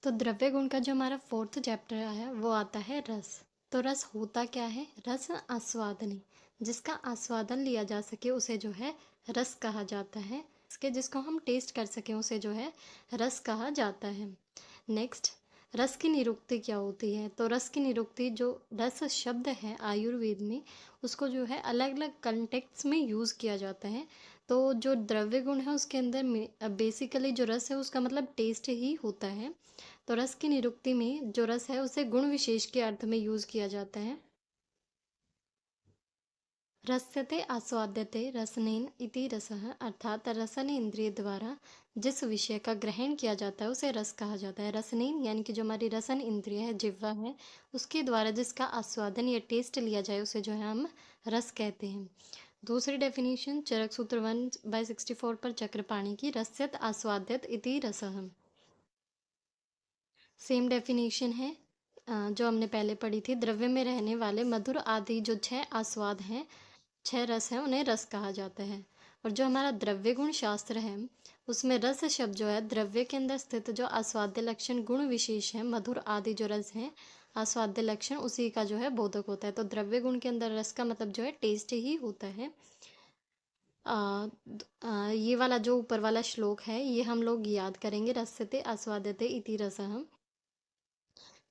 तो द्रव्य गुण का जो हमारा फोर्थ चैप्टर है वो आता है रस। तो रस होता क्या है? रस आस्वादनी, जिसका आस्वादन लिया जा सके उसे जो है रस कहा जाता है। इसके जिसको हम टेस्ट कर सकें उसे जो है रस कहा जाता है। नेक्स्ट, रस की निरुक्ति क्या होती है? तो रस की निरुक्ति, जो रस शब्द है आयुर्वेद में, उसको जो है अलग अलग कंटेक्ट्स में यूज़ किया जाता है। तो जो द्रव्य गुण है उसके अंदर बेसिकली जो रस है उसका मतलब टेस्ट ही होता है। तो रस की निरुक्ति में जो रस है उसे गुण विशेष के अर्थ में यूज किया जाता है। रस्यते आस्वाद्यते रसनेन इति रसः, अर्थात रसन इंद्रिय द्वारा जिस विषय का ग्रहण किया जाता है उसे रस कहा जाता है। रसनेन यानी कि जो हमारी रसन इंद्रिय है, जिह्वा है, उसके द्वारा जिसका आस्वादन या टेस्ट लिया जाए उसे जो है हम रस कहते हैं। दूसरी डेफिनेशन चरक सूत्र 1/64 पर चक्रपाणि की, रस्यत आस्वाद्यत इति रसः। सेम डेफिनेशन है जो हमने पहले पढ़ी थी। द्रव्य में रहने वाले मधुर आदि जो 6 आस्वाद हैं, 6 रस हैं, उन्हें रस कहा जाता है। और जो हमारा द्रव्य गुण शास्त्र है उसमें रस शब्द जो है द्रव्य के अंदर स्थित जो आस्वाद्य लक्षण गुण विशेष है, मधुर आदि जो रस हैं आस्वाद्य लक्षण, उसी का जो है बोधक होता है। तो द्रव्य गुण के अंदर रस का मतलब जो है टेस्ट ही होता है। ये वाला जो ऊपर वाला श्लोक है ये हम लोग याद करेंगे, रस्यते आस्वाद्यते इति रसः।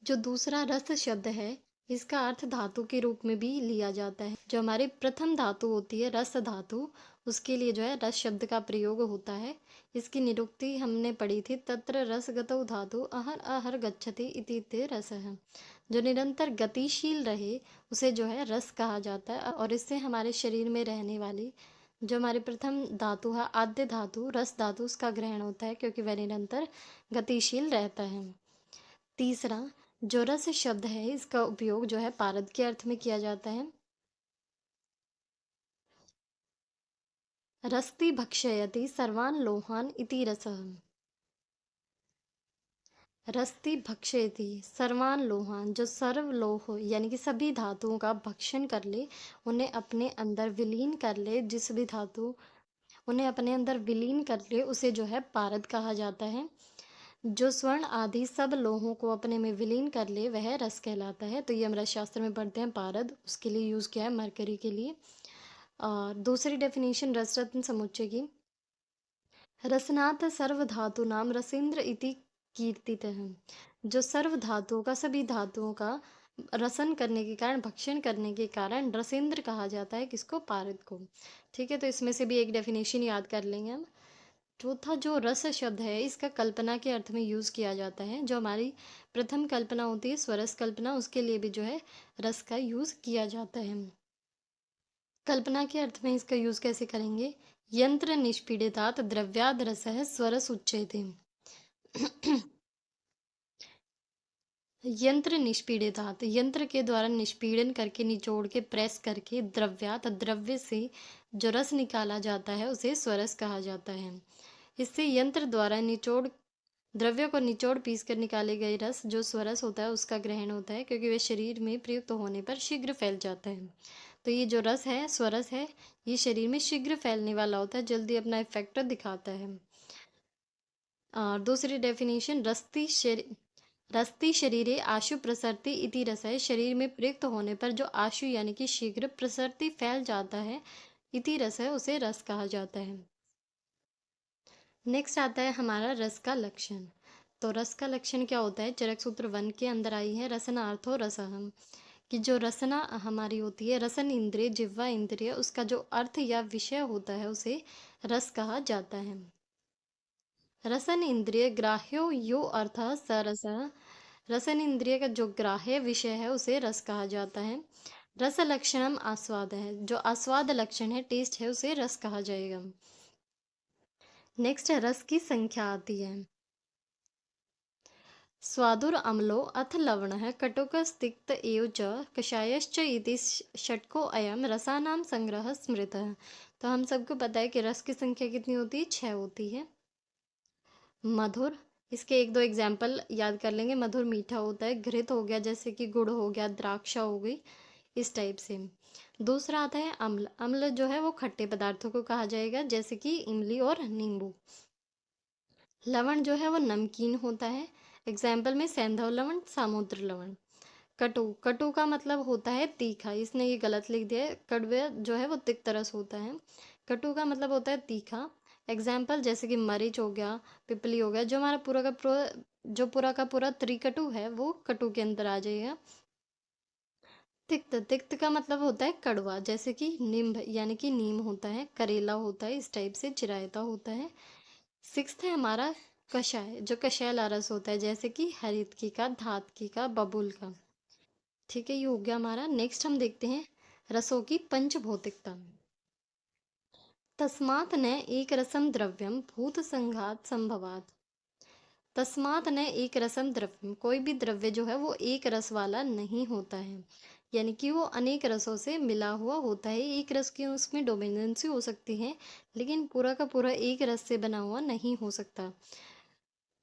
जो दूसरा रस शब्द है इसका अर्थ धातु के रूप में भी लिया जाता है। जो हमारी प्रथम धातु होती है रस धातु, उसके लिए जो है रस शब्द का प्रयोग होता है। इसकी निरुक्ति हमने पढ़ी थी, तत्र रसगतौ धातु अहर अहर गच्छति इति रसः। जो निरंतर गतिशील रहे उसे जो है रस कहा जाता है। और इससे हमारे शरीर में रहने वाली जो हमारी प्रथम धातु है आद्य धातु रस धातु, उसका ग्रहण होता है क्योंकि वह निरंतर गतिशील रहता है। तीसरा, जो रस शब्द है इसका उपयोग जो है पारद के अर्थ में किया जाता है। रस्ति भक्षयति सर्वान् लोहान इति रसः। रस्ति भक्षयति सर्वान् लोहान, जो सर्व लोह यानी कि सभी धातुओं का भक्षण कर ले, उन्हें अपने अंदर विलीन कर ले, जिस भी धातु उन्हें अपने अंदर विलीन कर ले उसे जो है पारद कहा जाता है। जो स्वर्ण आदि सब लोहों को अपने में विलीन कर ले वह रस कहलाता है। तो ये हम रस शास्त्र में पढ़ते हैं, पारद उसके लिए यूज़ किया है, मरकरी के लिए। और दूसरी डेफिनेशन रस रत्न समुच्चय की, रसनात् सर्व धातु नाम रसेंद्र इति कीर्तितः। जो सर्व धातुओं का, सभी धातुओं का रसन करने के कारण, भक्षण करने के कारण रसेंद्र कहा जाता है। किसको? पारद को। ठीक है, तो इसमें से भी एक डेफिनेशन याद कर लेंगे हम। चौथा, जो रस शब्द है इसका कल्पना के अर्थ में यूज़ किया जाता है। जो हमारी प्रथम कल्पना होती है स्वरस कल्पना, उसके लिए भी जो है रस का यूज़ किया जाता है। कल्पना के अर्थ में इसका यूज़ कैसे करेंगे? यंत्र निष्पीड़ितात् द्रव्याद् रसः स्वरस उच्यते। यंत्र निष्पीड़ितात्, यंत्र के द्वारा निष्पीड़न करके, निचोड़ के, प्रेस करके, द्रव्यात द्रव्य से जो रस निकाला जाता है उसे स्वरस कहा जाता है। इससे यंत्र द्वारा निचोड़ द्रव्यों को निचोड़ पीस कर निकाले गए रस जो स्वरस होता है उसका ग्रहण होता है, क्योंकि वे शरीर में प्रयुक्त होने पर शीघ्र फैल जाता है। तो ये जो रस है, स्वरस है, ये शरीर में शीघ्र फैलने वाला होता है, जल्दी अपना इफेक्ट दिखाता है। और दूसरी डेफिनेशन, रस्ती शरीरे आशु प्रसरति इति रस है। शरीर में प्रयुक्त होने पर जो आशु यानी कि शीघ्र प्रसरति फैल जाता है, इति रस है, उसे रस कहा जाता है। नेक्स्ट आता है हमारा रस का लक्षण। तो रस का लक्षण क्या होता है? चरक सूत्र 1 के अंदर आई है, रसनार्थो रसहम, कि जो रसना हमारी होती है, रसन इंद्रिय, जिह्वा इंद्रिय, उसका जो अर्थ या विषय होता है उसे रस कहा जाता है। रसन इंद्रिय ग्राह्यो यो अर्थ स रस, रसन इंद्रिय का जो ग्राह्य विषय है उसे रस कहा जाता है। रस लक्षणम आस्वाद है, जो आस्वाद लक्षण है, टेस्ट है, उसे रस कहा जाएगा। नेक्स्ट रस की संख्या आती है। स्वादुर अम्लो अथ लवणः कटुकस्तिक्त एव च कषायश्च इति षट्को अयम रसानाम संग्रह स्मृतः। तो हम सबको पता है कि रस की संख्या कितनी होती है? 6 होती है। मधुर, इसके एक दो एग्जाम्पल याद कर लेंगे। मधुर मीठा होता है, घृत हो गया जैसे कि गुड़ हो गया, द्राक्षा हो गई, इस टाइप से। दूसरा आता है अम्ल। अम्ल जो है वो खट्टे पदार्थों को कहा जाएगा, जैसे कि इमली और नींबू। लवण जो है वो नमकीन होता है। एग्जाम्पल में सैंधव लवण, सामुद्र लवण। कटु, कटु का मतलब होता है तीखा, इसने ये गलत लिख दिया है, कड़वे जो है वो तिक्त रस होता है। कटु का मतलब होता है तीखा। एग्जाम्पल जैसे कि मरीच हो गया, पिपली हो गया, जो हमारा पूरा का पूरा त्रिकटु है वो कटु के अंदर आ जाएगा। तिक्त, तिक्त का मतलब होता है कड़वा, जैसे कि नींब यानी कि नीम होता है, करेला होता है, इस टाइप से चिरायता होता है। सिक्स्थ है हमारा कषाय, जो कषैला रस होता है, जैसे कि हरितकी का, धातकी का, बबूल का। ठीक है, ये हो गया हमारा। नेक्स्ट हम देखते हैं रसों की पंचभौतिकता। तस्मात् न एक रसम द्रव्यम भूत संघात संभवात। तस्मात् न एक रसम द्रव्यम, कोई भी द्रव्य जो है वो एक रस वाला नहीं होता है, यानी कि वो अनेक रसों से मिला हुआ होता है। एक रस की उसमें डोमिनेंसी हो सकती है, लेकिन पूरा का पूरा एक रस से बना हुआ नहीं हो सकता।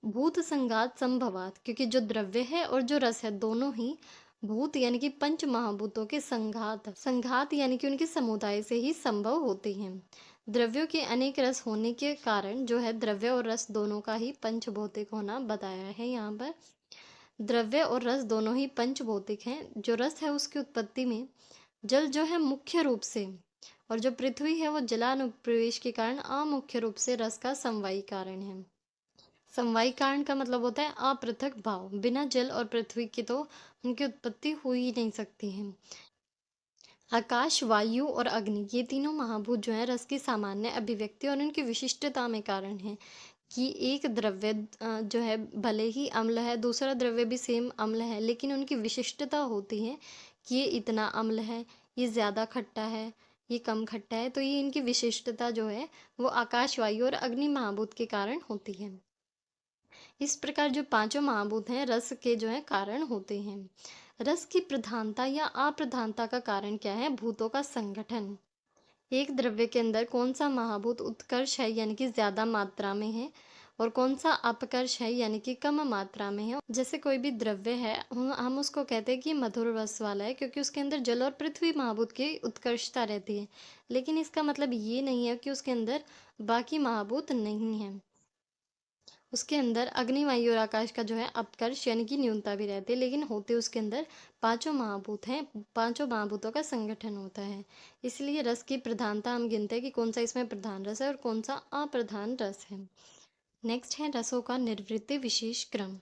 भूत संघात संभवात, क्योंकि जो द्रव्य है और जो रस है दोनों ही भूत यानी कि पंच महाभूतों के संघात, संघात यानी कि उनके समुदाय से ही संभव होते हैं। द्रव्यों के अनेक रस होने के कारण जो है द्रव्य और रस दोनों का ही पंचभौतिक होना बताया है यहाँ पर। द्रव्य और रस दोनों ही पंचभौतिक हैं। जो रस है उसकी उत्पत्ति में जल जो है मुख्य रूप से, और जो पृथ्वी है वो जलानुप्रवेश के कारण अमुख्य रूप से रस का समवायी कारण है। समवायी कारण का मतलब होता है अपृथक भाव, बिना जल और पृथ्वी के तो उनकी उत्पत्ति हो ही नहीं सकती है। आकाश, वायु और अग्नि, ये तीनों महाभूत जो है रस की सामान्य अभिव्यक्ति और उनकी विशिष्टता में कारण है। कि एक द्रव्य जो है भले ही अम्ल है, दूसरा द्रव्य भी सेम अम्ल है, लेकिन उनकी विशिष्टता होती है कि ये इतना अम्ल है, ये ज़्यादा खट्टा है, ये कम खट्टा है। तो ये इनकी विशिष्टता जो है वो आकाश, वायु और अग्नि महाभूत के कारण होती है। इस प्रकार जो पांचों महाभूत हैं रस के जो है कारण होते हैं। रस की प्रधानता या अप्रधानता का कारण क्या है? भूतों का संगठन। एक द्रव्य के अंदर कौन सा महाभूत उत्कर्ष है यानी कि ज्यादा मात्रा में है, और कौन सा अपकर्ष है यानी कि कम मात्रा में है। जैसे कोई भी द्रव्य है हम उसको कहते हैं कि मधुर रस वाला है, क्योंकि उसके अंदर जल और पृथ्वी महाभूत की उत्कर्षता रहती है, लेकिन इसका मतलब ये नहीं है कि उसके अंदर बाकी महाभूत नहीं है। उसके अंदर अग्नि, वायु और आकाश का जो है अपकर्ष यानी कि न्यूनता भी रहती है, लेकिन होते उसके अंदर पांचों महाभूत हैं, पांचों महाभूतों का संगठन होता है। इसलिए रस की प्रधानता हम गिनते हैं कि कौन सा इसमें प्रधान रस है और कौन सा अप्रधान रस है। नेक्स्ट है रसों का निर्वृत्ति विशेष क्रम।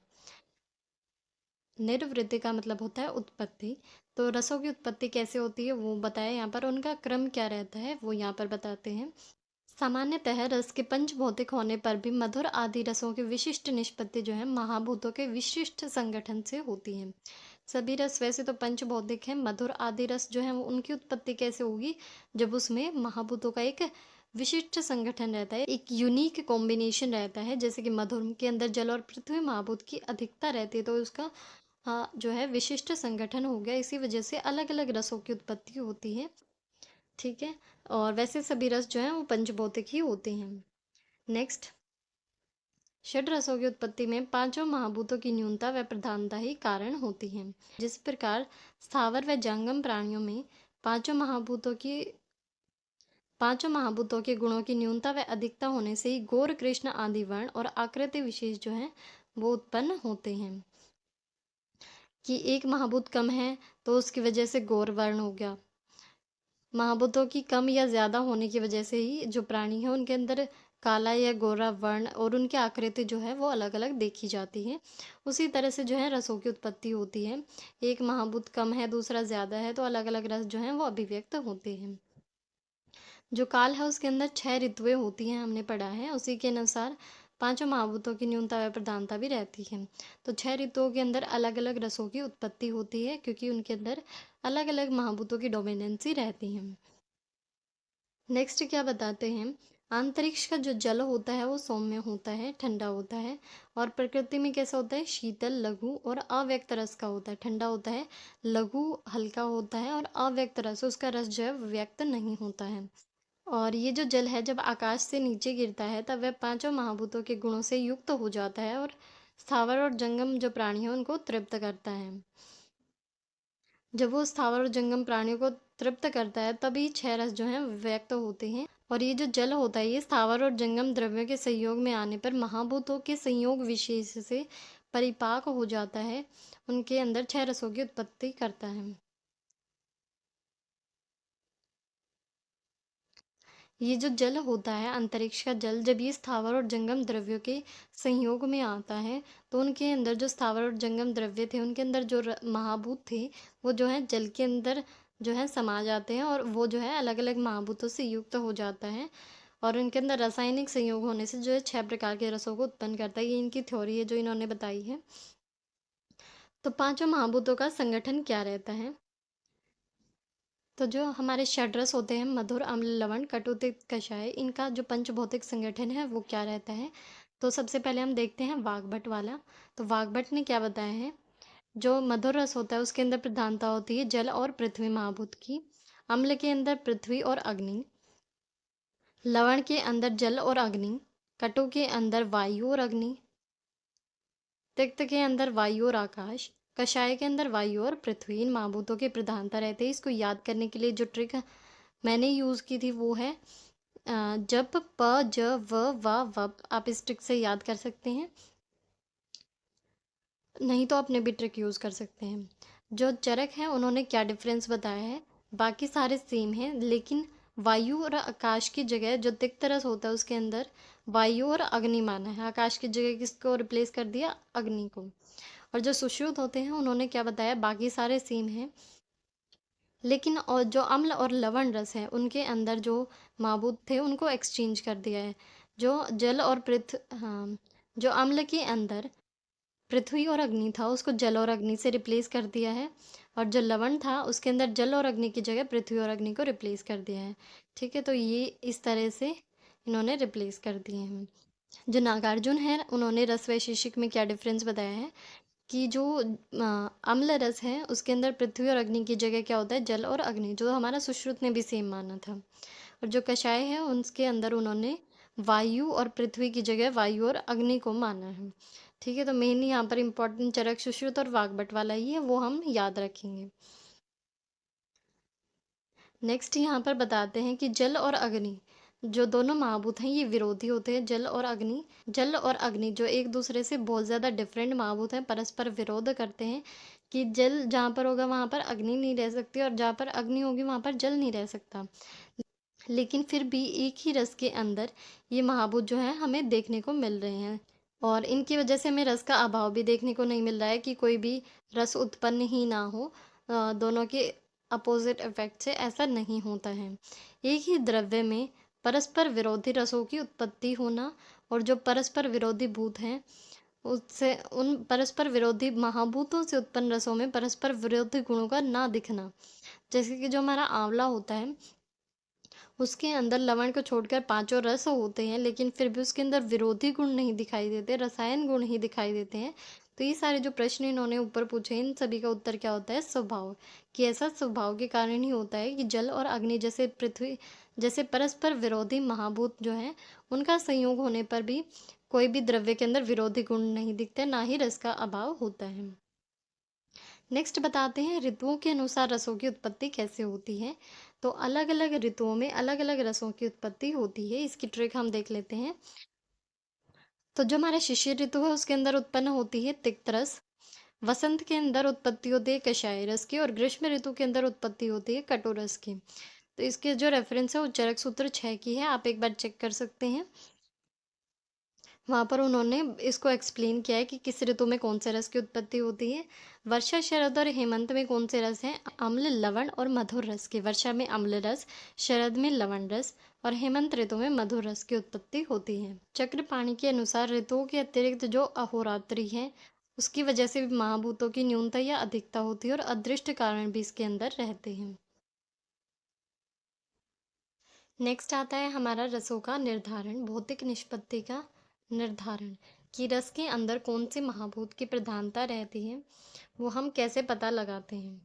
निर्वृत्ति का मतलब होता है उत्पत्ति। तो रसों की उत्पत्ति कैसे होती है वो बताया यहाँ पर, उनका क्रम क्या रहता है वो यहाँ पर बताते हैं। सामान्यतः रस के पंचभौतिक होने पर भी मधुर आदि रसों की विशिष्ट निष्पत्ति जो है महाभूतों के विशिष्ट संगठन से होती है। सभी रस वैसे तो पंचभौतिक हैं, मधुर आदि रस जो है वो उनकी उत्पत्ति कैसे होगी? जब उसमें महाभूतों का एक विशिष्ट संगठन रहता है, एक यूनिक कॉम्बिनेशन रहता है। जैसे कि मधुर के अंदर जल और पृथ्वी महाभूत की अधिकता रहती है, तो उसका जो है विशिष्ट संगठन हो गया। इसी वजह से अलग अलग रसों की उत्पत्ति होती है। ठीक है, और वैसे सभी रस जो हैं वो पंचभौतिक ही होते हैं। नेक्स्ट, षड रसों की उत्पत्ति में पांचों महाभूतों की न्यूनता व प्रधानता ही कारण होती है। जिस प्रकार स्थावर व जंगम प्राणियों में पांचों महाभूतों के गुणों की न्यूनता व अधिकता होने से ही गौर, कृष्ण आदि वर्ण और आकृति विशेष जो है वो उत्पन्न होते हैं। कि एक महाभूत कम है तो उसकी वजह से गौर वर्ण हो गया। महाभूतों की कम या ज्यादा होने की वजह से ही जो प्राणी है उनके अंदर काला या गोरा वर्ण और उनकी आकृति जो है वो अलग अलग देखी जाती है। उसी तरह से जो है रसों की उत्पत्ति होती है। एक महाभूत कम है, दूसरा ज्यादा है, तो अलग अलग रस जो है वो अभिव्यक्त होते हैं। जो काल है उसके अंदर 6 ऋतुएं होती हैं, हमने पढ़ा है। उसी के अनुसार पांचों महाभूतों की न्यूनता व प्रधानता भी रहती है। तो 6 ऋतुओं के अंदर अलग अलग रसों की उत्पत्ति होती है, क्योंकि उनके अंदर अलग अलग महाभूतों की डोमिनेंसी रहती है। नेक्स्ट क्या बताते हैं, अंतरिक्ष का जो जल होता है वो सौम्य होता है, ठंडा होता है, और प्रकृति में कैसा होता है? शीतल, लघु और अव्यक्त रस का होता है। ठंडा होता है, लघु हल्का होता है, और अव्यक्त रस उसका रस जो है व्यक्त नहीं होता है। और ये जो जल है जब आकाश से नीचे गिरता है तब वह पांचों महाभूतों के गुणों से युक्त हो जाता है, और स्थावर और जंगम जो प्राणी है उनको तृप्त करता है। जब वो स्थावर और जंगम प्राणियों को तृप्त करता है तभी 6 रस जो हैं व्यक्त होते हैं। और ये जो जल होता है ये स्थावर और जंगम द्रव्यों के संयोग में आने पर महाभूतों के संयोग विशेष से परिपाक हो जाता है, उनके अंदर 6 रसों की उत्पत्ति करता है। ये जो जल होता है, अंतरिक्ष का जल, जब ये स्थावर और जंगम द्रव्यों के संयोग में आता है, तो उनके अंदर जो स्थावर और जंगम द्रव्य थे, उनके अंदर जो महाभूत थे, वो जो है जल के अंदर जो है समा जाते हैं, और वो जो है अलग अलग महाभूतों से युक्त हो जाता है। और इनके अंदर रासायनिक संयोग होने से जो है 6 प्रकार के रसों को उत्पन्न करता है। ये इनकी थ्योरी है जो इन्होंने बताई है। तो पांचों महाभूतों का संगठन क्या रहता है? तो जो हमारे षड्रस होते हैं, मधुर, अम्ल, लवण, कटु, तिक्त, कषाय, इनका जो पंचभौतिक संगठन है वो क्या रहता है? तो सबसे पहले हम देखते हैं वाग्भट वाला। तो वाग्भट ने क्या बताया है? जो मधुर रस होता है उसके अंदर प्रधानता होती है जल और पृथ्वी महाभूत की। अम्ल के अंदर पृथ्वी और अग्नि। लवण के अंदर जल और अग्नि। कटु के अंदर वायु और अग्नि। तिक्त के अंदर वायु और आकाश। कषाय के अंदर वायु और पृथ्वी। इन महाभूतों के प्रधानता रहते हैं। इसको याद करने के लिए जो ट्रिक मैंने यूज़ की थी वो है जप, प, ज, व, व, वप। आप इस ट्रिक से याद कर सकते हैं, नहीं तो अपने भी ट्रिक यूज़ कर सकते हैं। जो चरक हैं उन्होंने क्या डिफरेंस बताया है? बाकी सारे सेम हैं, लेकिन वायु और आकाश की जगह जो तिक्त रस होता है उसके अंदर वायु और अग्नि माना है। आकाश की जगह किसको रिप्लेस कर दिया? अग्नि को। और जो सुश्रुत होते हैं उन्होंने क्या बताया? बाकी सारे सेम हैं, लेकिन और जो अम्ल और लवण रस है उनके अंदर जो महाभूत थे उनको एक्सचेंज कर दिया है। जो जल और हाँ, जो अम्ल के अंदर पृथ्वी और अग्नि था उसको जल और अग्नि से रिप्लेस कर दिया है, और जो लवण था उसके अंदर जल और अग्नि की जगह पृथ्वी और अग्नि को रिप्लेस कर दिया है। ठीक है, तो ये इस तरह से इन्होंने रिप्लेस कर दिए हैं। जो नागार्जुन है उन्होंने रस वैशेषिक में क्या डिफरेंस बताया है कि जो अम्ल रस है उसके अंदर पृथ्वी और अग्नि की जगह क्या होता है? जल और अग्नि, जो हमारा सुश्रुत ने भी सेम माना था। और जो कषाय है उसके अंदर उन्होंने वायु और पृथ्वी की जगह वायु और अग्नि को माना है। ठीक है, तो मेन यहाँ पर इम्पोर्टेंट चरक, सुश्रुत और वाग्भट वाला ही है, वो हम याद रखेंगे। नेक्स्ट यहाँ पर बताते हैं कि जल और अग्नि जो दोनों महाभूत हैं ये विरोधी होते हैं। जल और अग्नि जो एक दूसरे से बहुत ज़्यादा डिफरेंट महाभूत हैं, परस्पर विरोध करते हैं कि जल जहाँ पर होगा वहाँ पर अग्नि नहीं रह सकती, और जहाँ पर अग्नि होगी वहाँ पर जल नहीं रह सकता। लेकिन फिर भी एक ही रस के अंदर ये महाभूत जो है हमें देखने को मिल रहे हैं, और इनकी वजह से हमें रस का अभाव भी देखने को नहीं मिल रहा है कि कोई भी रस उत्पन्न ही ना हो। दोनों के अपोजिट इफेक्ट से ऐसा नहीं होता है। एक ही द्रव्य में परस्पर विरोधी रसों की उत्पत्ति होना, और जो परस्पर विरोधी भूत हैं उससे उन परस्पर विरोधी महाभूतों से उत्पन्न रसों में परस्पर विरोधी गुणों का ना दिखना। जैसे कि जो हमारा आंवला होता है उसके अंदर लवण को छोड़कर पांचों रस होते हैं, लेकिन फिर भी उसके अंदर विरोधी गुण नहीं दिखाई देते, रसायन गुण ही दिखाई देते हैं। तो ये सारे जो प्रश्न इन्होंने ऊपर पूछे इन सभी का उत्तर क्या होता है? स्वभाव। कि ऐसा स्वभाव के कारण ही होता है कि जल और अग्नि जैसे पृथ्वी जैसे परस्पर विरोधी महाभूत जो हैं उनका संयोग होने पर भी कोई भी द्रव्य के अंदर विरोधी गुण नहीं दिखते, ना ही रस का अभाव होता है। नेक्स्ट बताते हैं ऋतुओं के अनुसार रसों की उत्पत्ति कैसे होती है। तो अलग अलग ऋतुओं में अलग अलग रसों की उत्पत्ति होती है। इसकी ट्रिक हम देख लेते हैं। तो जो हमारा शिशिर ऋतु है उसके अंदर उत्पन्न होती है तिक्त रस। वसंत के अंदर उत्पत्ति होती है कषाय रस की, और ग्रीष्म ऋतु के अंदर उत्पत्ति होती है कटु रस की। तो इसके जो रेफरेंस है वो चरक सूत्र 6 की है, आप एक बार चेक कर सकते हैं। वहाँ पर उन्होंने इसको एक्सप्लेन किया है कि किस ऋतु में कौन से रस की उत्पत्ति होती है। वर्षा, शरद और हेमंत में कौन से रस हैं? अम्ल, लवण और मधुर रस के। वर्षा में अम्ल रस, शरद में लवण रस, और हेमंत ऋतु में मधुर रस की उत्पत्ति होती है। चक्रपाणी के अनुसार ऋतुओं के अतिरिक्त जो अहोरात्रि है उसकी वजह से भी महाभूतों की न्यूनता या अधिकता होती है, और अदृष्ट कारण भी इसके अंदर रहते हैं। नेक्स्ट आता है हमारा रसों का निर्धारण, भौतिक निष्पत्ति का निर्धारण। कि रस के अंदर कौन से महाभूत की प्रधानता रहती है वो हम कैसे पता लगाते हैं।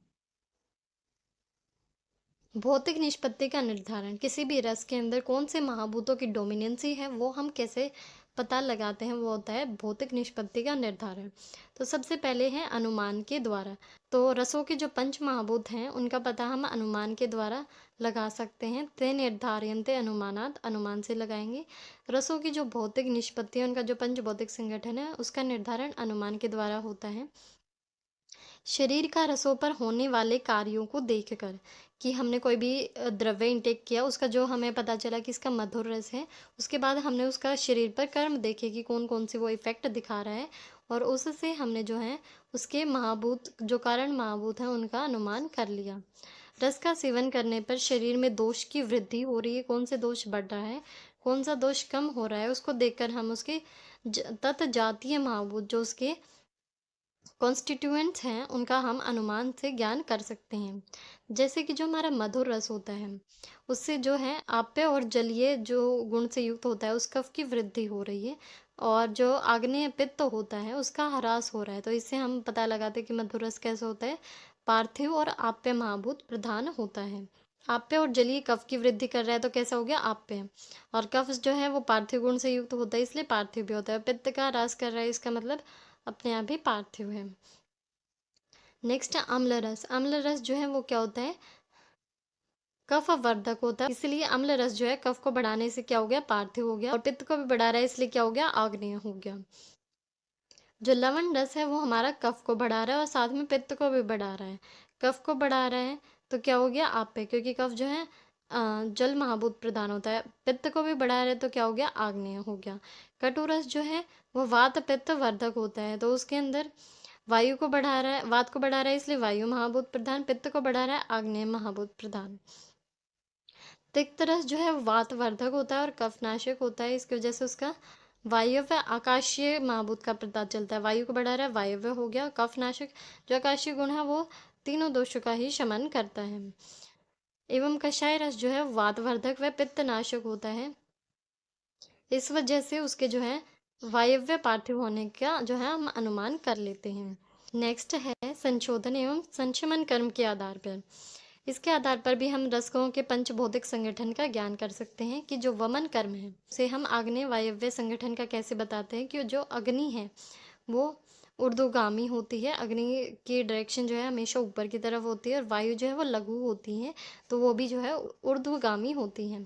भौतिक निष्पत्ति का निर्धारण, किसी भी रस के अंदर कौन से महाभूतों की डोमिनेंसी है वो हम कैसे पता लगाते हैं वो होता है भौतिक निष्पत्ति का निर्धारण। तो सबसे पहले है अनुमान के द्वारा। तो रसों के जो पंच महाभूत हैं उनका पता हम अनुमान के द्वारा लगा सकते हैं। ते निर्धार्यन्ते अनुमानात, अनुमान से लगाएंगे। रसों की जो भौतिक निष्पत्ति है, उनका जो पंच भौतिक संगठन है, उसका निर्धारण अनुमान के द्वारा होता है। शरीर का रसों पर होने वाले कार्यों को देखकर, कि हमने कोई भी द्रव्य इंटेक किया, उसका जो हमें पता चला कि इसका मधुर रस है, उसके बाद हमने उसका शरीर पर कर्म देखे कि कौन कौन से वो इफेक्ट दिखा रहा है, और उससे हमने जो है उसके महाभूत, जो कारण महाभूत हैं, उनका अनुमान कर लिया। रस का सेवन करने पर शरीर में दोष की वृद्धि हो रही है, कौन से दोष बढ़ रहा है, कौन सा दोष कम हो रहा है, उसको देखकर हम उसके तत् जातीय महाभूत, जो उसके कॉन्स्टिट्यूएंट्स हैं, उनका हम अनुमान से ज्ञान कर सकते हैं। जैसे कि जो हमारा मधुर रस होता है, उससे जो है आप्य और जलीय जो गुण से युक्त होता है, उस कफ की वृद्धि हो रही है, और जो आग्नेय पित्त होता है उसका ह्रास हो रहा है। तो इससे हम पता लगाते हैं कि मधुर रस कैसे होता है, पार्थिव और आप्य महाभूत प्रधान होता है। आप्य और जलीय कफ की वृद्धि कर रहा है तो कैसा हो गया, आप्य। और कफ जो है वो पार्थिव गुण से युक्त होता है, इसलिए पार्थिव भी होता है। पित्त का ह्रास कर रहा है, इसका मतलब अपने आप ही पार्थिव है। नेक्स्ट अम्ल रस। अम्ल रस जो है वो क्या होता है, कफ वर्धक होता है, इसलिए अम्ल रस जो है कफ को बढ़ाने से क्या हो गया, पार्थिव हो गया, और पित्त को भी बढ़ा रहा है, इसलिए क्या हो गया, आग्नेय हो गया। जो लवण रस है वो हमारा कफ को बढ़ा रहा है और साथ में पित्त को भी बढ़ा रहा है। कफ को बढ़ा रहा है तो क्या हो गया, आप्य, क्योंकि कफ जो है जल महाभूत प्रदान होता है। पित्त को भी बढ़ा रहे हैं तो क्या हो गया, आग्नेय हो गया। कटु रस जो है वो वात पित्त वर्धक होता है, तो उसके अंदर वायु को बढ़ा रहा है, वात को बढ़ा रहा है, इसलिए वायु महाभूत प्रधान। पित्त को बढ़ा रहा है, आग्नेय महाभूत प्रधान। तिक्त रस जो है वो वात वर्धक होता है और कफनाशक होता है, इसकी वजह से उसका वायव्य आकाशीय महाभूत का पता चलता है। वायु को बढ़ा रहा है, वायव्य हो गया। कफनाशक, जो आकाशीय गुण है वो तीनों दोषों का ही शमन करता है। एवं कषाय रस जो है वातवर्धक व पित्तनाशक होता है, इस वजह से उसके जो है वायव्य पार्थिव होने का जो है हम अनुमान कर लेते हैं। नेक्स्ट है संशोधन एवं संशमन कर्म के आधार पर। इसके आधार पर भी हम रसकों के पंचभौतिक संगठन का ज्ञान कर सकते हैं कि जो वमन कर्म है उसे हम आग्नेय वायव्य संगठन का कैसे बताते हैं, कि जो अग्नि है वो ऊर्ध्वगामी होती है, अग्नि की डायरेक्शन जो है हमेशा ऊपर की तरफ होती है, और वायु जो है वो लघु होती है, तो वो भी जो है ऊर्ध्वगामी होती है।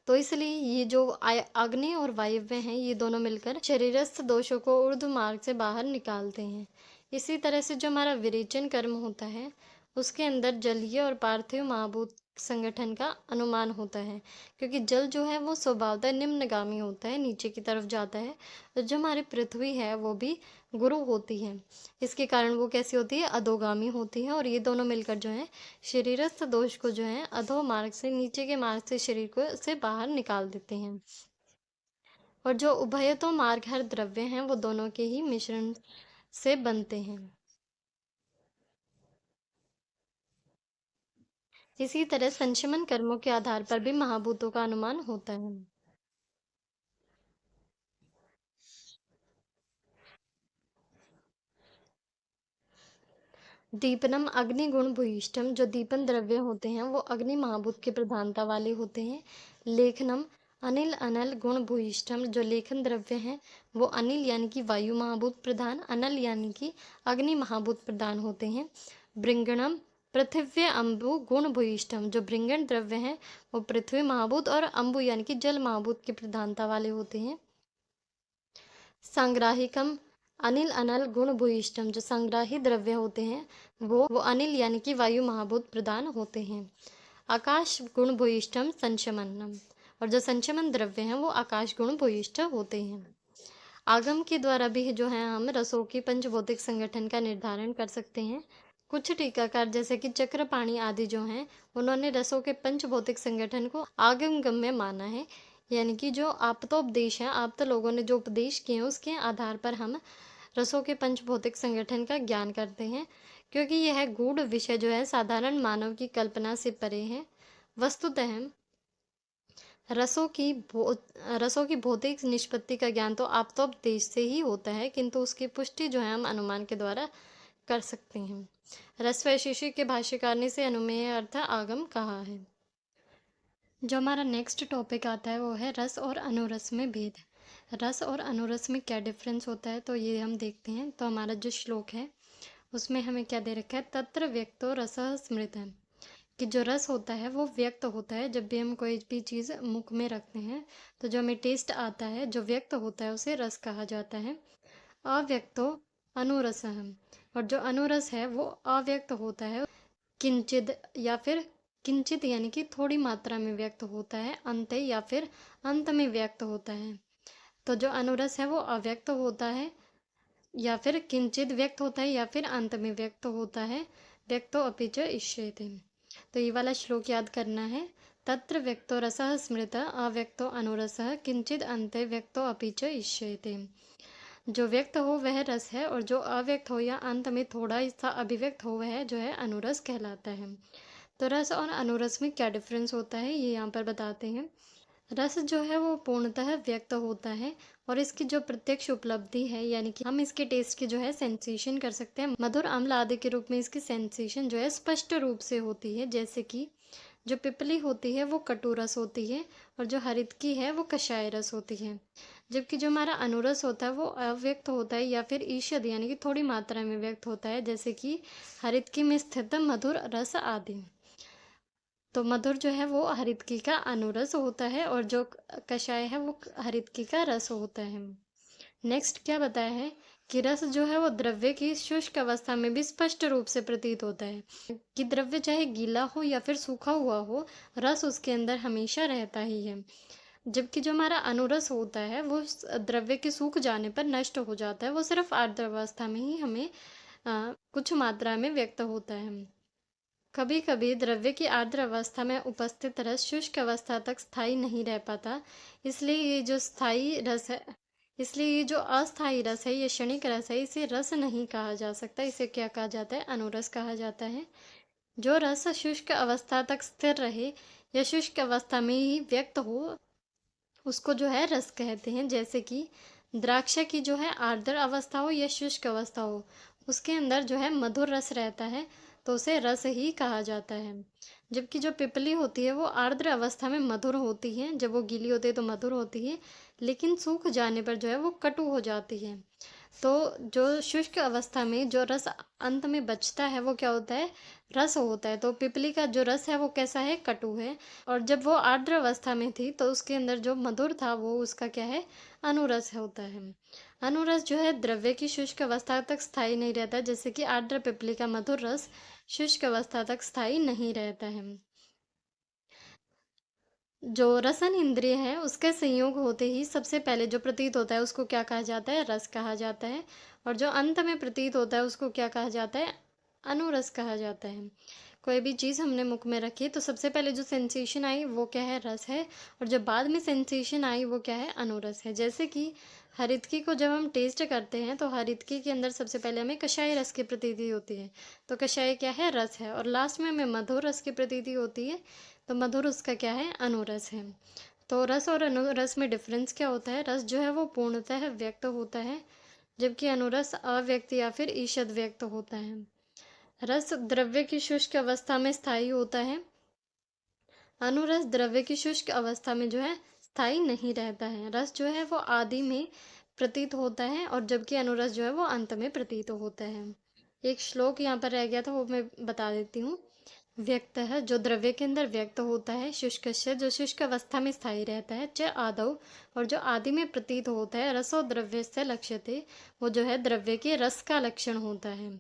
तो इसलिए ये जो अग्नि और वायव्य हैं, ये दोनों मिलकर शरीरस्थ दोषों को ऊर्ध्व मार्ग से बाहर निकालते हैं। इसी तरह से जो हमारा विरेचन कर्म होता है, उसके अंदर जलीय और पार्थिव महाभूत संगठन का अनुमान होता है, क्योंकि जल जो है वो स्वभावतः निम्नगामी होता है, नीचे की तरफ जाता है। और जो हमारी पृथ्वी है वो भी गुरु होती है, इसके कारण वो कैसी होती है, अधोगामी होती है, और ये दोनों मिलकर जो है शरीरस्थ दोष को जो है अधो मार्ग से, नीचे के मार्ग से शरीर को से बाहर निकाल देते हैं। और जो उभयतो मार्ग हर द्रव्य हैं वो दोनों के ही मिश्रण से बनते हैं। इसी तरह संशमन कर्मों के आधार पर भी महाभूतों का अनुमान होता है। दीपनम अग्निगुण भूयिष्ठम, जो दीपन द्रव्य होते हैं वो अग्नि महाभूत की प्रधानता वाले होते हैं। लेखनम अनिल अनल गुण भूयिष्ठम, जो लेखन द्रव्य हैं वो अनिल यानी कि वायु महाभूत प्रधान, अनल यानी कि अग्नि महाभूत प्रधान होते हैं। भृंगणम पृथिव्य अम्बु गुण भूयिष्ठम, जो भृंगण द्रव्य हैं वो पृथ्वी महाभूत और अम्बु यानी कि जल महाभूत की प्रधानता वाले होते हैं। संग्राहिकम अनिल अनल गुण भूयिष्ठम, जो संग्राही द्रव्य होते हैं वो अनिल यानी कि वायु महाभूत प्रदान होते हैं। आकाश गुण भूयिष्ठम संशमनम, और जो संशमन द्रव्य हैं वो आकाश गुण भूयिष्ठ होते हैं। आगम के द्वारा भी जो है हम रसों की पंचभौतिक संगठन का निर्धारण कर सकते हैं। कुछ टीकाकार जैसे कि चक्रपाणी आदि जो हैं, उन्होंने रसों के पंचभौतिक संगठन को आगम गम्य माना है, यानी कि जो आप्तोपदेश है, आप्त लोगों ने जो उपदेश किए हैं उसके आधार पर हम रसों के पंचभौतिक संगठन का ज्ञान करते हैं, क्योंकि यह गूढ़ विषय जो है साधारण मानव की कल्पना से परे है। वस्तुतः रसों की भौतिक निष्पत्ति का ज्ञान तो आप्तोपदेश से ही होता है, किंतु उसकी पुष्टि जो है हम अनुमान के द्वारा कर सकते हैं। रस वैशेषिक के भाष्यकार ने इसे अनुमेय अर्थ आगम कहा है। जो हमारा नेक्स्ट टॉपिक आता है वो है रस और अनुरस में भेद। रस और अनुरस में क्या डिफरेंस होता है, तो ये हम देखते हैं। तो हमारा जो श्लोक है उसमें हमें क्या दे रखा है, तत्र व्यक्तो रसः स्मृतः, कि जो रस होता है वो व्यक्त होता है। जब भी हम कोई भी चीज़ मुख में रखते हैं तो जो हमें टेस्ट आता है, जो व्यक्त होता है, उसे रस कहा जाता है। अव्यक्तो अनुरसः, और जो अनुरस है वो अव्यक्त होता है, किंचित या फिर किंचित यानी कि थोड़ी मात्रा में व्यक्त होता है, अंत या फिर अंत में व्यक्त होता है। तो जो अनुरस है वो अव्यक्त होता है, या फिर किंचित व्यक्त होता है, या फिर अंत में व्यक्त होता है। व्यक्तो अपि च इष्यते। तो ये वाला श्लोक याद करना है। तत्र व्यक्तो रसः स्मृतः अव्यक्तो अनुरसः किंचित अन्ते व्यक्तो अपि च इष्यते। जो व्यक्त हो वह रस है, और जो अव्यक्त हो या अंत में थोड़ा सा अभिव्यक्त हो वह जो है अनुरस कहलाता है। तो रस और अनुरस में क्या डिफरेंस होता है ये यहाँ पर बताते हैं। रस जो है वो पूर्णतः व्यक्त होता है, और इसकी जो प्रत्यक्ष उपलब्धि है, यानी कि हम इसके टेस्ट की जो है सेंसेशन कर सकते हैं। मधुर, अम्ल आदि के रूप में इसकी सेंसेशन जो है स्पष्ट रूप से होती है। जैसे कि जो पिपली होती है वो कटु रस होती है, और जो हरितकी है वो कषाय रस होती है। जबकि जो हमारा अनुरस होता है वो अव्यक्त होता है, या फिर ईषद यानी कि थोड़ी मात्रा में व्यक्त होता है, जैसे कि हरितकी में स्थित मधुर रस आदि। तो मधुर जो है वो हरितकी का अनुरस होता है, और जो कषाय है वो हरितकी का रस होता है। नेक्स्ट क्या बताया है कि रस जो है वो द्रव्य की शुष्क अवस्था में भी स्पष्ट रूप से प्रतीत होता है, कि द्रव्य चाहे गीला हो या फिर सूखा हुआ हो, रस उसके अंदर हमेशा रहता ही है। जबकि जो हमारा अनुरस होता है वो द्रव्य के सूख जाने पर नष्ट हो जाता है, वो सिर्फ आर्द्र अवस्था में ही हमें कुछ मात्रा में व्यक्त होता है। कभी कभी द्रव्य की आर्द्र अवस्था में उपस्थित रस शुष्क अवस्था तक स्थायी नहीं रह पाता, इसलिए ये जो स्थायी रस है इसलिए ये जो अस्थायी रस है, ये क्षणिक रस है, इसे रस नहीं कहा जा सकता। इसे क्या कहा जाता है, अनुरस कहा जाता है। जो रस शुष्क अवस्था तक स्थिर रहे या शुष्क अवस्था में ही व्यक्त हो, उसको जो है रस कहते हैं। जैसे कि द्राक्षा की जो है आर्द्र अवस्था हो या शुष्क अवस्था हो, उसके अंदर जो है मधुर रस रहता है, तो उसे रस ही कहा जाता है। जबकि जो पिपली होती है वो आर्द्र अवस्था में मधुर होती है, जब वो गीली होती है तो मधुर होती है, लेकिन सूख जाने पर जो है वो कटु हो जाती है। तो जो शुष्क अवस्था में जो रस अंत में बचता है वो क्या होता है, रस होता है। तो पिपली का जो रस है वो कैसा है, कटु है। और जब वो आर्द्र अवस्था में थी तो उसके अंदर जो मधुर था वो उसका क्या है, अनुरस होता है। अनुरस जो है द्रव्य की शुष्क अवस्था तक स्थायी नहीं रहता, जैसे कि आर्द्र पिपली का मधुर रस शुष्क अवस्था तक स्थायी नहीं रहता है। जो रसन इंद्रिय है उसके संयोग होते ही सबसे पहले जो प्रतीत होता है उसको क्या कहा जाता है, रस कहा जाता है। और जो अंत में प्रतीत होता है उसको क्या कहा जाता है, अनुरस कहा जाता है। कोई भी चीज़ हमने मुख में रखी तो सबसे पहले जो सेंसेशन आई वो क्या है, रस है, और जो बाद में सेंसेशन आई वो क्या है, अनुरस है। जैसे कि हरितकी को जब हम टेस्ट करते हैं तो हरितकी के अंदर सबसे पहले हमें कषाय रस की प्रतीति होती है, तो कषाय क्या है, रस है, और लास्ट में हमें मधुर रस की प्रतीति होती है, तो मधुर उसका क्या है, अनुरस है। तो रस और अनुरस में डिफरेंस क्या होता है, रस जो है वो पूर्णतः व्यक्त होता है, जबकि अनुरस अव्यक्त या फिर ईषद व्यक्त होता है। रस द्रव्य की शुष्क अवस्था में स्थायी होता है, अनुरस द्रव्य की शुष्क अवस्था में जो है स्थायी नहीं रहता है। रस जो है वो आदि में प्रतीत होता है, और जबकि अनुरस जो है वो अंत में प्रतीत होता है। एक श्लोक यहाँ पर रह गया था वो मैं बता देती हूँ। व्यक्त है जो द्रव्य के अंदर व्यक्त होता है, शुष्क से जो शुष्क अवस्था में स्थायी रहता है, च आदौ, और जो आदि में प्रतीत होता है, रसो द्रव्य से लक्ष्यते, वो जो है द्रव्य के रस का लक्षण होता है।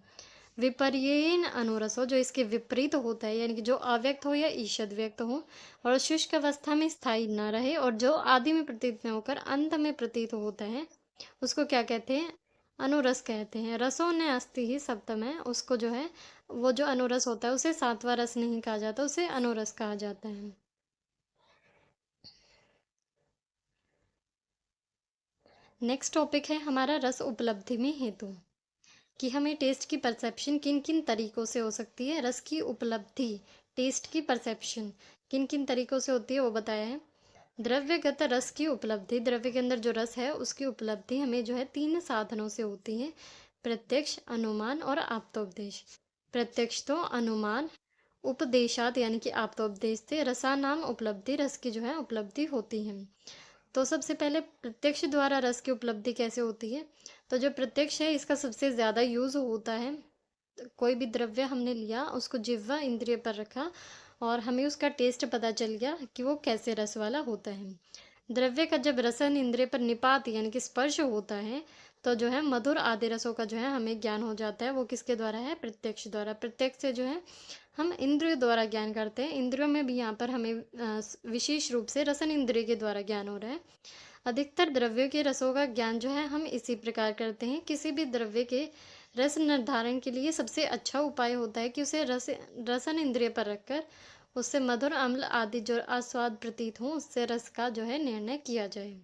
विपर्येन अनुरसो, जो इसके विपरीत होता है, यानी कि जो अव्यक्त हो या ईषद व्यक्त हो, और शुष्क अवस्था में स्थायी न रहे, और जो आदि में प्रतीत न होकर अंत में प्रतीत होता है, उसको क्या कहते हैं, अनुरस कहते हैं। रसों ने अस्थि ही सप्तम है, उसको जो है वो जो अनुरस होता है उसे सातवां रस नहीं कहा जाता, उसे अनुरस कहा जाता है। नेक्स्ट टॉपिक है हमारा रस उपलब्धि में हेतु, कि हमें टेस्ट की परसेप्शन किन किन तरीकों से हो सकती है। रस की उपलब्धि, टेस्ट की परसेप्शन किन किन तरीकों से होती है वो बताया है। द्रव्यगत रस की उपलब्धि, द्रव्य के अंदर जो रस है उसकी उपलब्धि हमें जो है तीन साधनों से होती है, प्रत्यक्ष, अनुमान और आप्तोपदेश। प्रत्यक्ष तो अनुमान, उपदेशात यानी कि आप्तोपदेश से रसानाम उपलब्धि, रस की जो है उपलब्धि होती है। तो सबसे पहले प्रत्यक्ष द्वारा रस की उपलब्धि कैसे होती है? तो जो प्रत्यक्ष है इसका सबसे ज़्यादा यूज़ होता है। तो कोई भी द्रव्य हमने लिया, उसको जिह्वा इंद्रिय पर रखा और हमें उसका टेस्ट पता चल गया कि वो कैसे रस वाला होता है। द्रव्य का जब रसन इंद्रिय पर निपात यानी कि स्पर्श होता है, तो जो है मधुर आदि रसों का जो है हमें ज्ञान हो जाता है। वो किसके द्वारा है? प्रत्यक्ष द्वारा। प्रत्यक्ष से जो है हम इंद्रियों द्वारा ज्ञान करते हैं। इंद्रियों में भी यहाँ पर हमें विशेष रूप से रसन इंद्रिय के द्वारा ज्ञान हो रहा है। अधिकतर द्रव्यों के रसों का ज्ञान जो है हम इसी प्रकार करते हैं। किसी भी द्रव्य के रस निर्धारण के लिए सबसे अच्छा उपाय होता है कि उसे रसन इंद्रिय पर रखकर उससे मधुर अम्ल आदि जो आस्वाद प्रतीत हो उससे रस का जो है निर्णय किया जाए।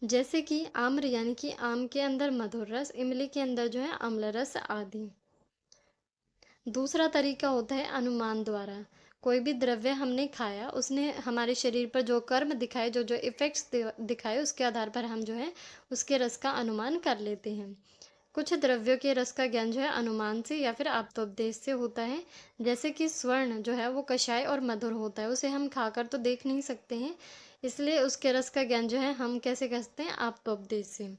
जैसे कि आम्र यानी कि आम के अंदर मधुर रस, इमली के अंदर जो है अम्ल रस आदि। दूसरा तरीका होता है अनुमान द्वारा। कोई भी द्रव्य हमने खाया, उसने हमारे शरीर पर जो कर्म दिखाए, जो जो इफ़ेक्ट्स दिखाए, उसके आधार पर हम जो है उसके रस का अनुमान कर लेते हैं। कुछ द्रव्यों के रस का ज्ञान जो है अनुमान से या फिर आप्तोपदेश से होता है। जैसे कि स्वर्ण जो है वो कषाय और मधुर होता है, उसे हम खाकर तो देख नहीं सकते हैं, इसलिए उसके रस का ज्ञान जो है हम कैसे कर सकते हैं? आप्तोपदेश से।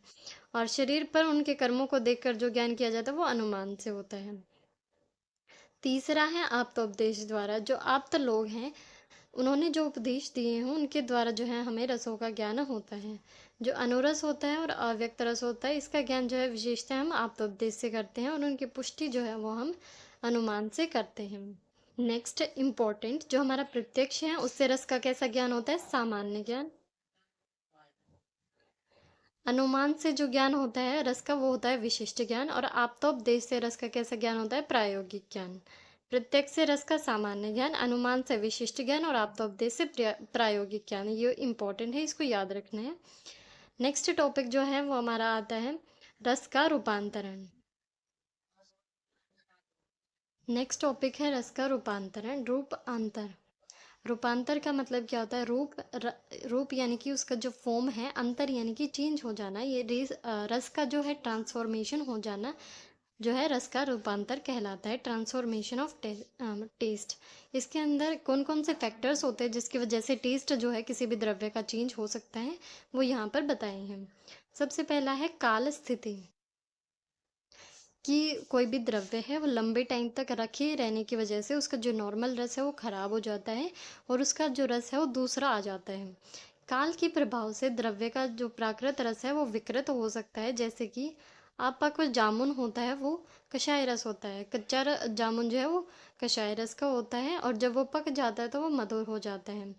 और शरीर पर उनके कर्मों को देखकर जो ज्ञान किया जाता है वो अनुमान से होता है। तीसरा है आप्तोपदेश द्वारा। जो आप्त लोग हैं, उन्होंने जो उपदेश दिए हों उनके द्वारा जो है हमें रसों का ज्ञान होता है। जो अनुरस होता है और अव्यक्त रस होता है, इसका ज्ञान जो है विशेषतः हम आप्तोपदेश से करते हैं और उनकी पुष्टि जो है वो हम अनुमान से करते हैं। नेक्स्ट इम्पोर्टेंट, जो हमारा प्रत्यक्ष है उससे रस का कैसा ज्ञान होता है? सामान्य ज्ञान। अनुमान से जो ज्ञान होता है रस का वो होता है विशिष्ट ज्ञान, और आप्तोपदेश से रस का कैसा ज्ञान होता है? प्रायोगिक ज्ञान। प्रत्यक्ष से रस का सामान्य ज्ञान, अनुमान से विशिष्ट ज्ञान और आप्तोपदेश से प्रायोगिक ज्ञान। ये इंपॉर्टेंट है, इसको याद रखना है। नेक्स्ट टॉपिक जो है वो हमारा आता है रस का रूपांतरण। नेक्स्ट टॉपिक है रस का रूपांतरण, रूपांतर। रूपांतर का मतलब क्या होता है? रूप यानी कि उसका जो फॉर्म है, अंतर यानी कि चेंज हो जाना। ये रस का जो है ट्रांसफॉर्मेशन हो जाना जो है रस का रूपांतर कहलाता है। Transformation of test. इसके अंदर कौन कौन से फैक्टर्स होते हैं जिसकी वजह से टेस्ट जो है किसी भी द्रव्य का चेंज हो सकता है, वो यहाँ पर बताए हैं। सबसे पहला है काल स्थिति, कि कोई भी द्रव्य है वो लंबे टाइम तक रखे रहने की वजह से उसका जो नॉर्मल रस है वो खराब हो जाता है और उसका जो रस है वो दूसरा आ जाता है। काल के प्रभाव से द्रव्य का जो प्राकृत रस है वो विकृत हो सकता है। जैसे कि आपका कोई जामुन होता है वो कषाय रस होता है, कच्चा जामुन जो है वो कषाय रस का होता है और जब वो पक जाता है तो वो मधुर हो जाता है।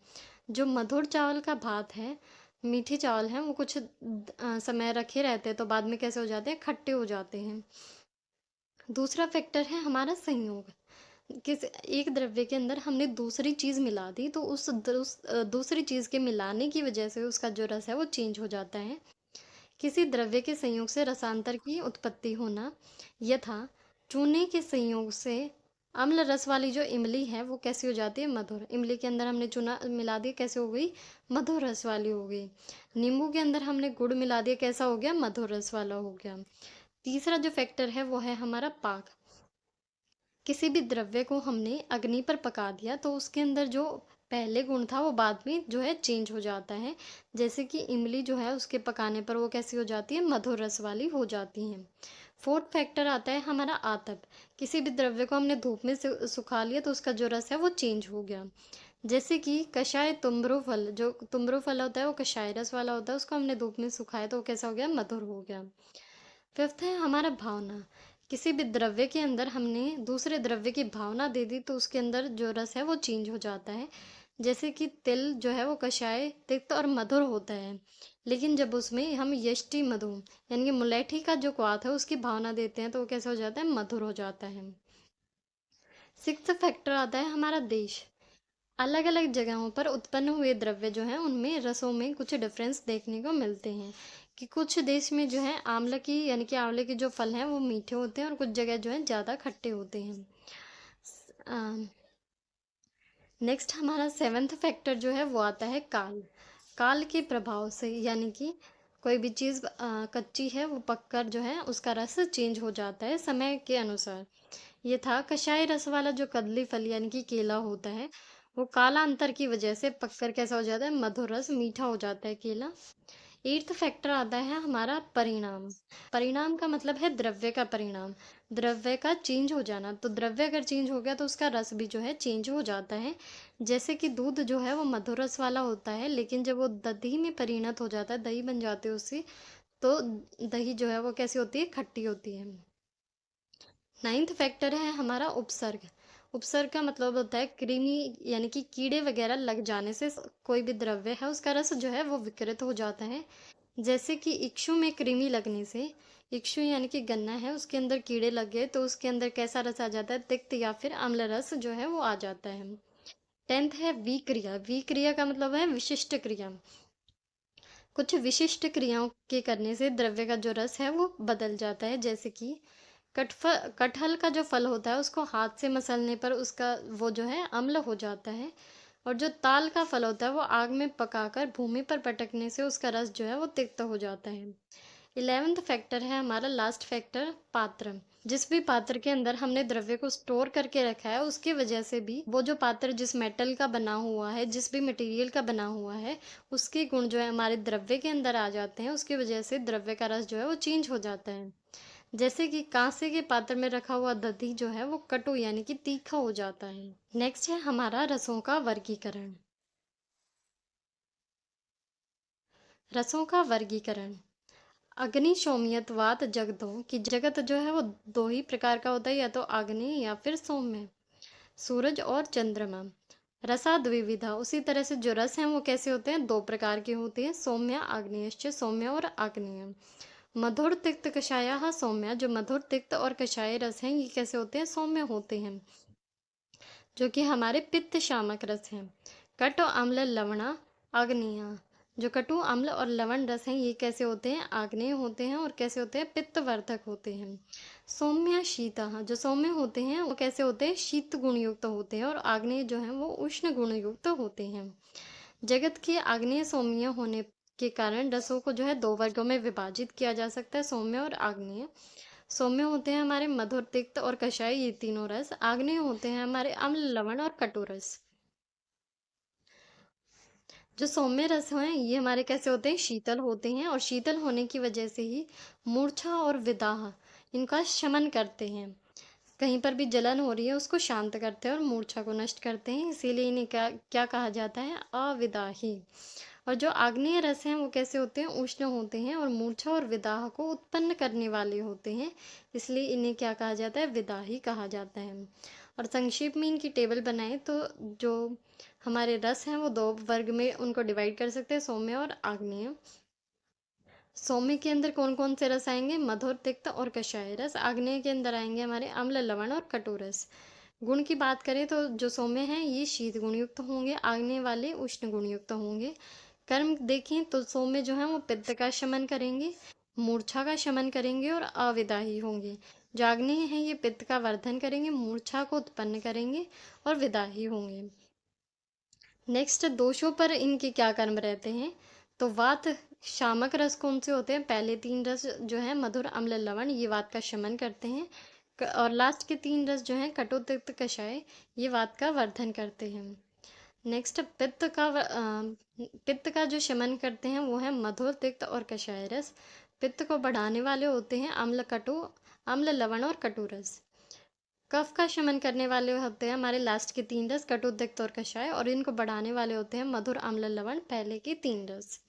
जो मधुर चावल का भात है, मीठे चावल हैं, वो कुछ समय रखे रहते हैं तो बाद में कैसे हो जाते हैं? खट्टे हो जाते हैं। दूसरा फैक्टर है हमारा संयोग। किस एक द्रव्य के अंदर हमने दूसरी चीज़ मिला दी तो दूसरी चीज़ के मिलाने की वजह से उसका जो रस है वो चेंज हो जाता है। किसी द्रव्य के संयोग से रसांतर की उत्पत्ति होना, यथा चूने के संयोग से अम्ल रस वाली जो इमली है वो कैसी हो जाती है? मधुर। इमली के अंदर हमने चूना मिला दिया, कैसे हो गई? मधुर रस वाली हो गई। नींबू के अंदर हमने गुड़ मिला दिया, कैसा हो गया? मधुर रस वाला हो गया। तीसरा जो फैक्टर है वो है हमारा पाक। किसी भी द्रव्य को हमने अग्नि पर पका दिया तो उसके अंदर जो पहले गुण था वो बाद में जो है चेंज हो जाता है। जैसे कि इमली जो है उसके पकाने पर वो कैसी हो जाती है? मधुर रस वाली हो जाती हैं। फोर्थ फैक्टर आता है हमारा आतप। किसी भी द्रव्य को हमने धूप में सुखा लिया तो उसका जो रस है वो चेंज हो गया। जैसे कि कषाय तुम्बरू फल, जो तुम्बरू फल होता है वो कषाय रस वाला होता है, उसको हमने धूप में सुखाया तो वो कैसा हो गया? मधुर हो गया। फिफ्थ है हमारा भावना। किसी भी द्रव्य के अंदर हमने दूसरे द्रव्य की भावना दे दी तो उसके अंदर जो रस है वो चेंज हो जाता है। जैसे कि तिल जो है वो कषाय, तिक्त और मधुर होता है, लेकिन जब उसमें हम यष्टि मधु यानी कि मुलैठी का जो क्वाथ है उसकी भावना देते हैं तो वो कैसा हो जाता है? मधुर हो जाता है। सिक्स्थ फैक्टर आता है हमारा देश। अलग अलग जगहों पर उत्पन्न हुए द्रव्य जो हैं उनमें रसों में कुछ डिफरेंस देखने को मिलते हैं। कि कुछ देश में जो है आंवला की यानी कि आंवले के जो फल हैं वो मीठे होते हैं और कुछ जगह जो है ज़्यादा खट्टे होते हैं। नेक्स्ट हमारा सेवन्थ फैक्टर जो है वो आता है काल। काल के प्रभाव से, यानी कि कोई भी चीज़ कच्ची है वो पककर जो है उसका रस चेंज हो जाता है समय के अनुसार। ये था कषाय रस वाला जो कदली फल यानी कि केला होता है वो काला अंतर की वजह से पककर कैसा हो जाता है, मधुर रस मीठा हो जाता है केला। एट्थ फैक्टर आता है हमारा परिणाम। परिणाम का मतलब है द्रव्य का परिणाम, द्रव्य का चेंज हो जाना। तो द्रव्य अगर चेंज हो गया तो उसका रस भी जो है चेंज हो जाता है। जैसे कि दूध जो है वो मधुर रस वाला होता है, लेकिन जब वो दही में परिणत हो जाता है, दही बन जाती है उससे, तो दही जो है वो कैसी होती है, खट्टी होती है। नाइन्थ फैक्टर है हमारा उपसर्ग। उपसर्ग का मतलब होता है कृमि, यानी कि कीड़े वगैरह लग जाने से कोई भी द्रव्य है उसका रस जो है वो विकृत हो जाता है। जैसे कि इक्षु में कृमि लगने से, इक्षु यानी कि गन्ना है, उसके अंदर कीड़े लग गए तो उसके अंदर कैसा रस आ जाता है, तिक्त या फिर अम्ल रस जो है वो आ जाता है। टेंथ है विक्रिया। विक्रिया का मतलब है विशिष्ट क्रिया। कुछ विशिष्ट क्रियाओं के करने से द्रव्य का जो रस है वो बदल जाता है। जैसे कि कटहल का जो फल होता है उसको हाथ से मसलने पर उसका वो जो है अम्ल हो जाता है। और जो ताल का फल होता है वो आग में पकाकर भूमि पर पटकने से उसका रस जो है वो तिक्त हो जाता है। 11th फैक्टर है हमारा लास्ट फैक्टर, पात्र। जिस भी पात्र के अंदर हमने द्रव्य को स्टोर करके रखा है उसकी वजह से भी वो जो पात्र जिस मेटल का बना हुआ है, जिस भी मटेरियल का बना हुआ है, उसके गुण जो है हमारे द्रव्य के अंदर आ जाते हैं। उसकी वजह से द्रव्य का रस जो है वो चेंज हो जाता है। जैसे कि कांसे के पात्र में रखा हुआ दही जो है वो कटु यानी कि तीखा हो जाता है। नेक्स्ट है हमारा रसों का वर्गीकरण। रसों का वर्गीकरण। अग्नि, सोम्यत, वात, जगतों की जगत जो है वो दो ही प्रकार का होता है, या तो अग्नि या फिर सौम्य। सूरज और चंद्रमा। रसा द्विविधा। उसी तरह से जो रस हैं वो कैसे होते हैं, दो प्रकार के होते हैं, सौम्य आग्नेयश्च, सौम्य और आग्नेय। मधुर तिक्त कषाया सौम्य। जो मधुर तिक्त और कषाय रस हैं ये कैसे होते हैं, सौम्य होते हैं, जो कि हमारे पित्त शामक रस हैं। कट और अम्ल लवणा आग्नेय। जो कटु अम्ल और लवण रस हैं ये कैसे होते हैं, आग्नेय होते हैं और कैसे होते हैं, पित्तवर्धक होते हैं। सौम्य शीता। जो सौम्य होते हैं वो कैसे होते हैं, शीत गुणयुक्त होते हैं, और आग्नेय जो है वो उष्ण गुणयुक्त होते हैं। जगत के आग्नेय सौम्य होने के कारण रसों को जो है दो वर्गों में विभाजित किया जा सकता है, सौम्य और आग्नेय। सौम्य होते हैं हमारे मधुर, तिक्त और कषाय, ये तीनों रस। आग्नेय होते हैं हमारे अम्ल, लवण और कटु रस। जो सौम्य रस हैं ये हमारे कैसे होते हैं, शीतल होते हैं, और शीतल होने की वजह से ही मूर्छा और विदाह इनका शमन करते हैं। कहीं पर भी जलन हो रही है उसको शांत करते हैं और मूर्छा को नष्ट करते हैं, इसीलिए इन्हें क्या क्या कहा जाता है, अविदाही। और जो आग्नेय रस हैं वो कैसे होते हैं, उष्ण होते हैं और मूर्छा और विदाह को उत्पन्न करने वाले होते हैं, इसलिए इन्हें क्या कहा जाता है, विदाही कहा जाता है। और संक्षेप में इनकी टेबल बनाएं तो जो हमारे रस हैं वो दो वर्ग में उनको डिवाइड कर सकते हैं, सौम्य और आग्नेय। सौम्य के अंदर कौन कौन से रस आएंगे, मधुर, तिक्त और कषाय रस। आग्नेय के अंदर आएंगे हमारे अम्ल, लवण और कटु रस। गुण की बात करें तो जो सौम्य हैं ये शीत गुणयुक्त होंगे, आग्नेय वाले उष्ण गुणयुक्त होंगे। कर्म देखें तो सौम्य जो है वो पित्त का शमन करेंगे, मूर्छा का शमन करेंगे और अविदाही होंगे। जो आग्नेय हैं ये पित्त का वर्धन करेंगे, मूर्छा को उत्पन्न करेंगे और विदाही होंगे। नेक्स्ट दोषों पर इनके क्या कर्म रहते हैं, तो वात शामक रस कौन से होते हैं, पहले तीन रस जो है मधुर, अम्ल, लवण, ये वात का शमन करते हैं। और लास्ट के तीन रस जो हैं कटु, तिक्त, कषाय, ये वात का वर्धन करते हैं। नेक्स्ट पित्त का जो शमन करते हैं वो है मधुर, तिक्त और कषाय रस। पित्त को बढ़ाने वाले होते हैं अम्ल, लवण और कटु रस। कफ का शमन करने वाले होते हैं हमारे लास्ट के तीन रस, कटु, तिक्त और कषाय, और इनको बढ़ाने वाले होते हैं मधुर, अम्ल, लवण, पहले के तीन रस।